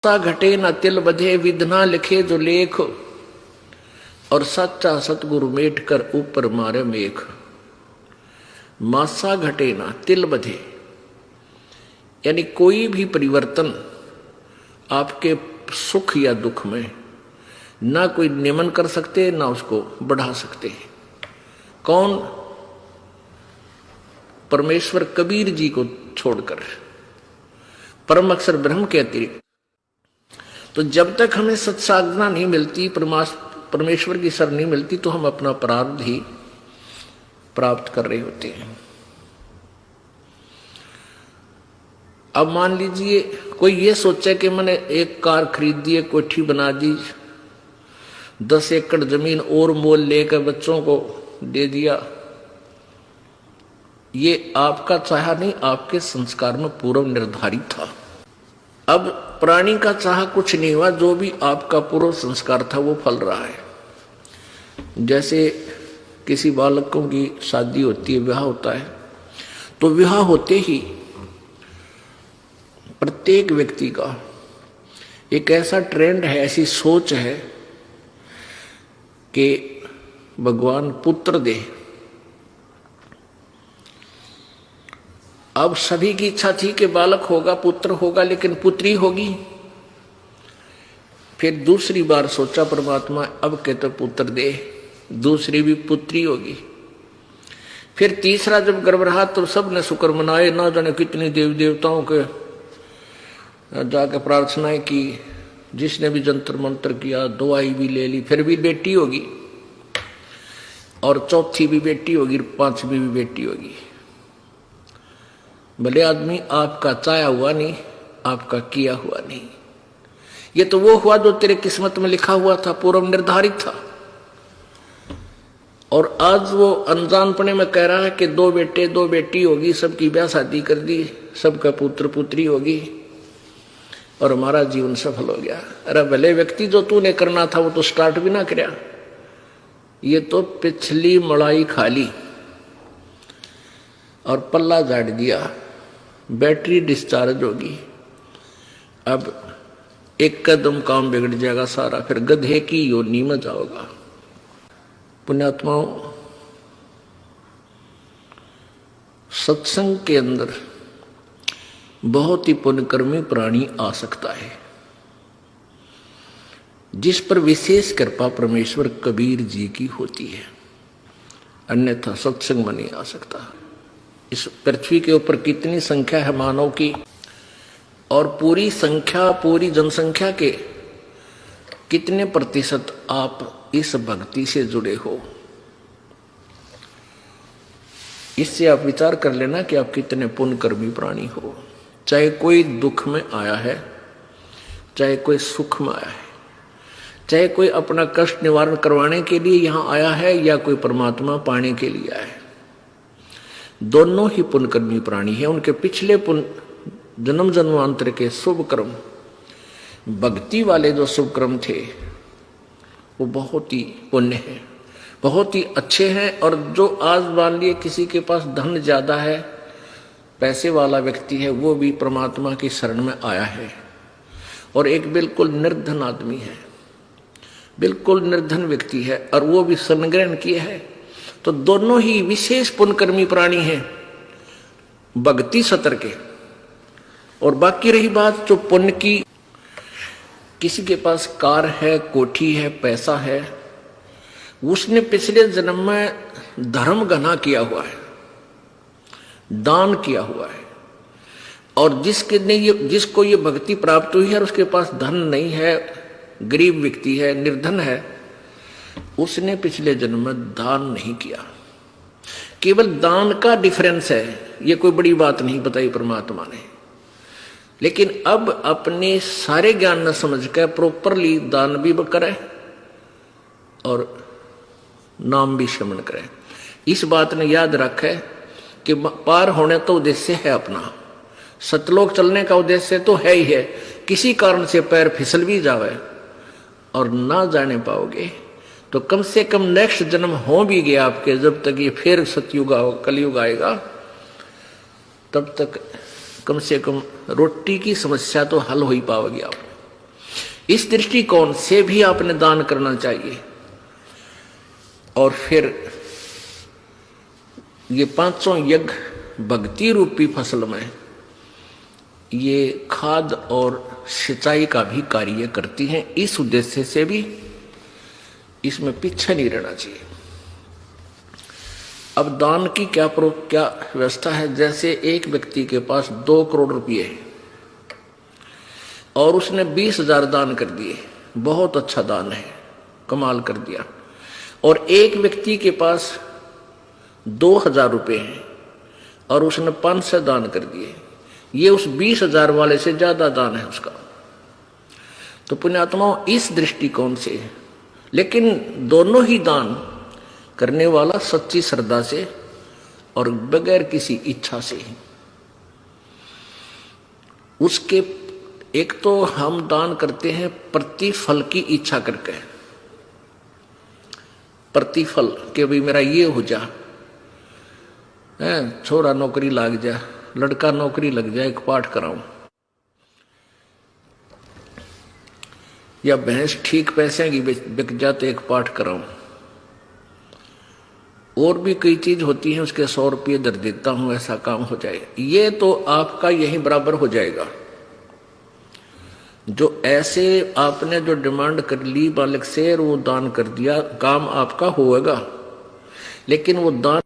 सा घटे न तिल बधे विधना लिखे जो लेख, और सच्चा सतगुरु मेट कर ऊपर मारे मेघ। मासा घटे ना तिल बधे, यानी कोई भी परिवर्तन आपके सुख या दुख में ना कोई नियमन कर सकते ना उसको बढ़ा सकते। कौन? परमेश्वर कबीर जी को छोड़कर, परम अक्षर ब्रह्म के अतिरिक्त। तो जब तक हमें सत्साधना नहीं मिलती, परमेश्वर की शरण नहीं मिलती, तो हम अपना प्रारब्ध ही प्राप्त कर रहे होते हैं। अब मान लीजिए कोई ये सोचे कि मैंने एक कार खरीद दी, कोठी बना दी, 10 एकड़ जमीन और मोल लेकर बच्चों को दे दिया। ये आपका चाहा नहीं, आपके संस्कार में पूर्व निर्धारित था। अब प्राणी का चाह कुछ नहीं हुआ, जो भी आपका पूर्व संस्कार था वो फल रहा है। जैसे किसी बालकों की शादी होती है, विवाह होता है, तो विवाह होते ही प्रत्येक व्यक्ति का एक ऐसा ट्रेंड है, ऐसी सोच है कि भगवान पुत्र दे। अब सभी की इच्छा थी कि बालक होगा, पुत्र होगा, लेकिन पुत्री होगी। फिर दूसरी बार सोचा परमात्मा, अब कहते पुत्र दे, दूसरी भी पुत्री होगी। फिर तीसरा जब गर्भ रहा तो सब ने शुक्र मनाए, ना जाने कितनी देवी देवताओं के जाके प्रार्थनाएं की, जिसने भी जंतर मंत्र किया, दवाई भी ले ली, फिर भी बेटी होगी, और चौथी भी बेटी होगी, 5वीं भी बेटी होगी। भले आदमी, आपका चाया हुआ नहीं, आपका किया हुआ नहीं। ये तो वो हुआ जो तेरे किस्मत में लिखा हुआ था, पूर्व निर्धारित था। और आज वो अनजानपने में कह रहा है कि 2 बेटे 2 बेटी होगी, सबकी ब्याह शादी कर दी, सबका पुत्र पुत्री होगी और हमारा जीवन सफल हो गया। अरे भले व्यक्ति, जो तूने करना था वो तो स्टार्ट भी ना किया। ये तो पिछली मलाई खाली और पल्ला झाड़ दिया, बैटरी डिस्चार्ज होगी। अब एक कदम काम बिगड़ जाएगा सारा, फिर गधे की योनि में जाओगा। पुण्यात्माओं, सत्संग के अंदर बहुत ही पुण्यकर्मी प्राणी आ सकता है, जिस पर विशेष कृपा परमेश्वर कबीर जी की होती है, अन्यथा सत्संग में नहीं आ सकता। इस पृथ्वी के ऊपर कितनी संख्या है मानव की, और पूरी संख्या, पूरी जनसंख्या के कितने प्रतिशत आप इस भक्ति से जुड़े हो? इससे आप विचार कर लेना कि आप कितने पुण्यकर्मी प्राणी हो। चाहे कोई दुख में आया है, चाहे कोई सुख में आया है, चाहे कोई अपना कष्ट निवारण करवाने के लिए यहां आया है, या कोई परमात्मा पाने के लिए आया है, दोनों ही पुण्यकर्मी प्राणी हैं। उनके पिछले जन्म जन्मांतर के शुभ कर्म, भक्ति वाले जो शुभ कर्म थे, वो बहुत ही पुण्य है, बहुत ही अच्छे हैं। और जो आज मान लिए किसी के पास धन ज्यादा है, पैसे वाला व्यक्ति है, वो भी परमात्मा की शरण में आया है, और एक बिल्कुल निर्धन आदमी है, बिल्कुल निर्धन व्यक्ति है, और वो भी शरण ग्रहण किए है, तो दोनों ही विशेष पुण्यकर्मी प्राणी हैं भक्ति सतर के। और बाकी रही बात जो पुण्य की, किसी के पास कार है, कोठी है, पैसा है, उसने पिछले जन्म में धर्म घना किया हुआ है, दान किया हुआ है। और जिसको ये भक्ति प्राप्त हुई है और उसके पास धन नहीं है, गरीब व्यक्ति है, निर्धन है, उसने पिछले जन्म में दान नहीं किया। केवल दान का डिफरेंस है, ये कोई बड़ी बात नहीं बताई परमात्मा ने। लेकिन अब अपने सारे ज्ञान न समझ कर प्रॉपरली दान भी करे और नाम भी श्रवण करे। इस बात ने याद रखे कि पार होने तो उद्देश्य है अपना, सतलोक चलने का उद्देश्य तो है ही है। किसी कारण से पैर फिसल भी जावे और ना जाने पाओगे, तो कम से कम नेक्स्ट जन्म हो भी गया आपके, जब तक ये फिर सतयुग कलयुग आएगा, तब तक कम से कम रोटी की समस्या तो हल हो ही पाओगे आप। इस दृष्टिकोण से भी आपने दान करना चाहिए। और फिर ये 500 यज्ञ भक्ति रूपी फसल में ये खाद और सिंचाई का भी कार्य करती हैं। इस उद्देश्य से भी इसमें पीछे नहीं रहना चाहिए। अब दान की क्या व्यवस्था है। जैसे एक व्यक्ति के पास 2 करोड़ रुपये है और उसने 20,000 दान कर दिए, बहुत अच्छा दान है, कमाल कर दिया। और एक व्यक्ति के पास 2,000 रुपये हैं और उसने 500 दान कर दिए, ये उस 20,000 वाले से ज्यादा दान है उसका। तो पुण्यात्माओं, इस दृष्टिकोण से, लेकिन दोनों ही दान करने वाला सच्ची श्रद्धा से और बगैर किसी इच्छा से। उसके एक तो हम दान करते हैं प्रतिफल की इच्छा करके, प्रतिफल कि भाई मेरा ये हो जा, छोरा नौकरी लग जा, लड़का नौकरी लग जाए, एक पाठ कराऊं, या भैंस ठीक पैसे की बिक जाते, एक पाठ कराऊं। और भी कई चीज होती है, उसके 100 रुपये दर देता हूं, ऐसा काम हो जाए। ये तो आपका यही बराबर हो जाएगा। जो ऐसे आपने जो डिमांड कर ली बालक से, वो दान कर दिया, काम आपका होगा, लेकिन वो दान